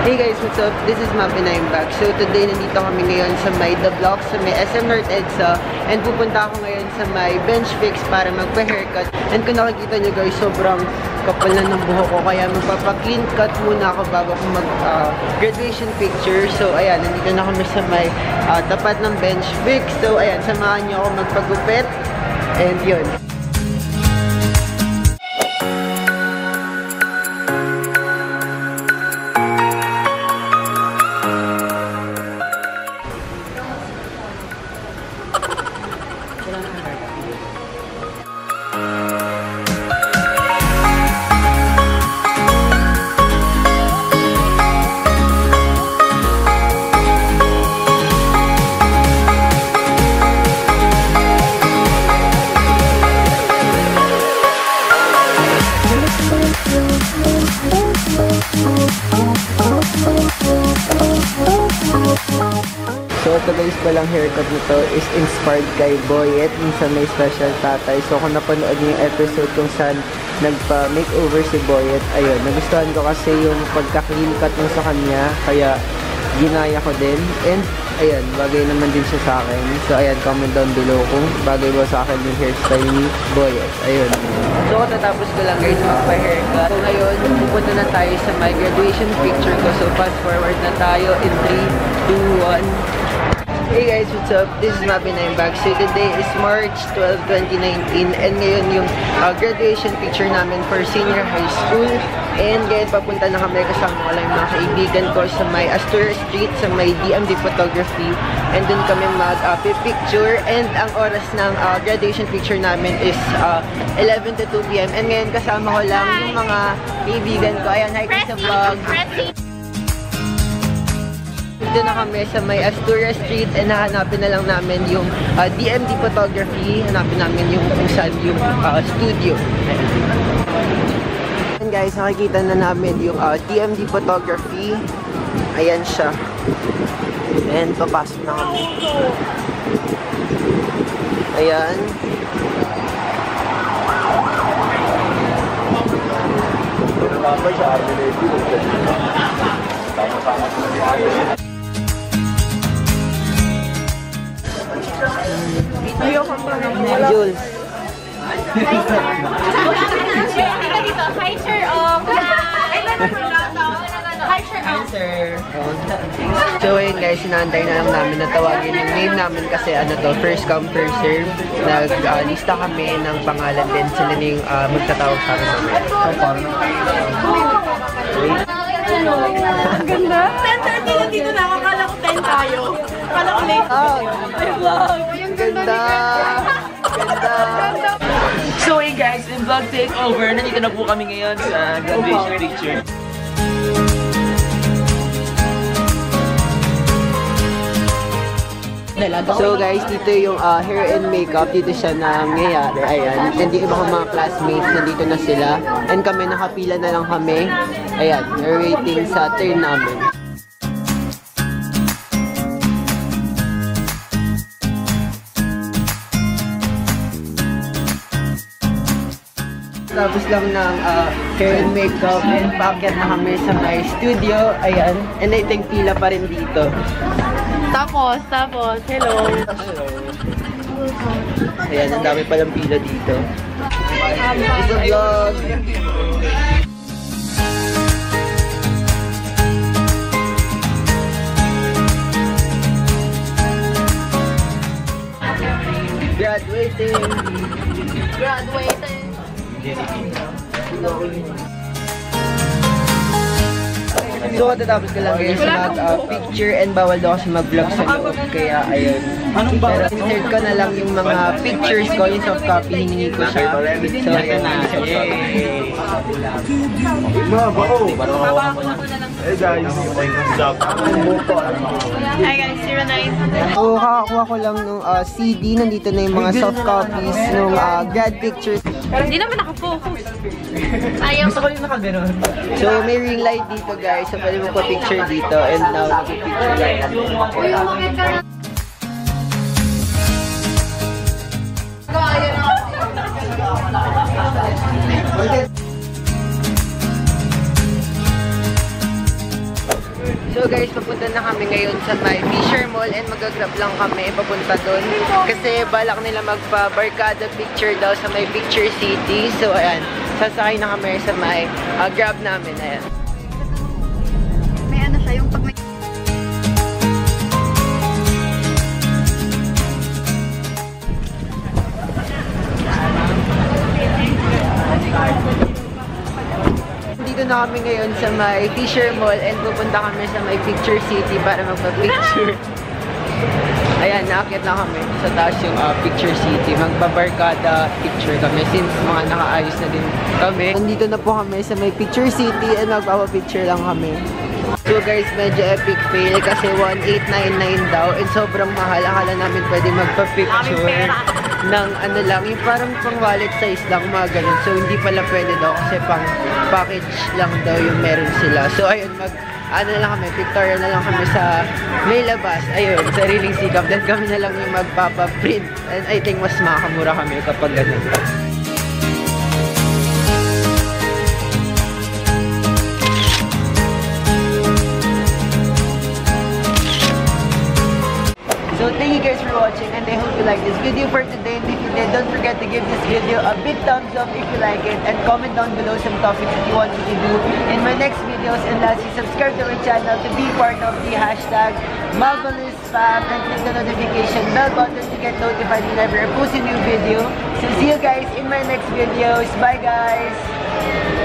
Hey guys, what's up? This is Mapi na yung back. So today, nandito kami ngayon sa may The Block, sa may SM North EDSA. And pupunta ako ngayon sa may Bench Fix para magpa-haircut. And kung nakikita nyo guys, sobrang kapal na ng buhok ko. Kaya magpapa-clean cut muna ako bago ako mag-graduation picture. So ayan, nandito na kami sa may tapat ng Bench Fix. So ayan, samahan nyo ako magpagupit. And yun. So ito guys, palang haircut nito is inspired kay Boyet, minsan may special tatay. So kung napanood niyo yung episode kung saan nagpa-makeover si Boyet, ayun, nagustuhan ko kasi yung pagka-clean cut mo sa kanya, kaya ginaya ko din. And ayun, bagay naman din siya sa akin. So ayan, comment down below kung bagay ba sa akin yung hairstyle ni Boyet. Ayun. So tatapos ko lang guys magpa-haircut. So ngayon, pupunta na tayo sa my graduation picture ko. So fast forward na tayo in 3, 2, 1. Hey guys, what's up? This is Mapi na yung back. So today is March 12, 2019 and ngayon yung graduation picture namin for senior high school. And ngayon papunta na kami kasama ko lang yung mga kaibigan ko sa may Astoria Street, sa may DMD Photography. And dun kami mag-picture. And ang oras ng graduation picture namin is 11 to 2 PM. And ngayon kasama ko lang yung mga kaibigan ko. Ayan, hi sa vlog. Dito na kami sa may Astoria Street and hahanapin na lang namin yung DMD Photography. Hanapin namin yung kung saan yung studio. And guys, nakikita na namin yung DMD Photography. Ayan siya. And papasok na kami. Ayan. Ayoko pa naman. Jules. Hi, sir. Hi, sir. So ayun guys, inaantay na lang namin na tawagin yung name namin kasi ano to, first come, first serve. Nag-lista kami ng pangalan din. Sila na yung magtatawag sa akin namin. Ang ganda. 10:30 na dito na. Akala ko 10 tayo. Akala ko late. Ay, vlog. Yung Ganda! Ganda! So hey guys, in vlog takeover, nandito na po kami ngayon sa graduation picture. So guys, dito yung hair and makeup, dito siya nangyayari. Ayan, and yung iba kong mga classmates, nandito na sila. And kami, nakapila na lang kami. Ayan, we're waiting sa turn namin. Tapos lang ng hair and makeup and paakyat na kami sa my studio. Ayan, and I think pila pa rin dito. Tapos, hello. Hello. Ayan, ang dami palang pila dito. It's a vlog. Graduating. So, tatapos ko lang guys mag-picture and bawal daw kasi mag-vlog sa loob. Kaya, ayun. Pero insert ko na lang yung mga pictures ko, yung soft copy, hiningi ko siya. So, ayun na. Hey guys, what's up? Hi guys, 09. So, kakakuha ko lang ng CD. Nandito na yung mga soft copies ng grad pictures. Hindi naman nakafocus. Ayaw. Gusto ko yung nakaganon. So, may ring light dito guys. So, pwede mo pa picture dito. And now, nag-picture light. So guys, papunta na kami ngayon sa may Fisher Mall and mag-grab lang kami papunta doon. Kasi balak nila magpa-barkada picture daw sa may Picture City. So ayan, sasakay na kami sa may grab namin. Ayan. May ano siya, yung pag may... Dito na kami ngayon sa may Fisher Mall and pupunta kami sa may Picture City para magpa-picture. Ayan, naakyat na kami sa taas yung Picture City. Magbabarkada picture kami since mga nakaayos na din kami. Nandito na po kami sa may Picture City and magpapapicture lang kami. So guys, medyo epic fail kasi 1899 daw and sobrang mahal. Akala namin pwede magpa-picture ng ano lang, yung parang pang wallet size lang, mga ganun. So hindi pala pwede daw kasi pang package lang daw yung meron sila. So ayun, ano na lang kami, pictorial na lang kami sa may labas. Ayun, sariling sikap. Then kami na lang yung magpapaprint. And I think mas makakamura kami kapag ganun. So thank you guys for watching and I hope you like this video for today. And if you did, don't forget to give this video a big thumbs up if you like it and comment down below some topics that you want me to do in my next videos. And lastly, subscribe to our channel to be part of the hashtag Marvelous Fam and click the notification bell button to get notified whenever I post a new video. So see you guys in my next videos. Bye guys!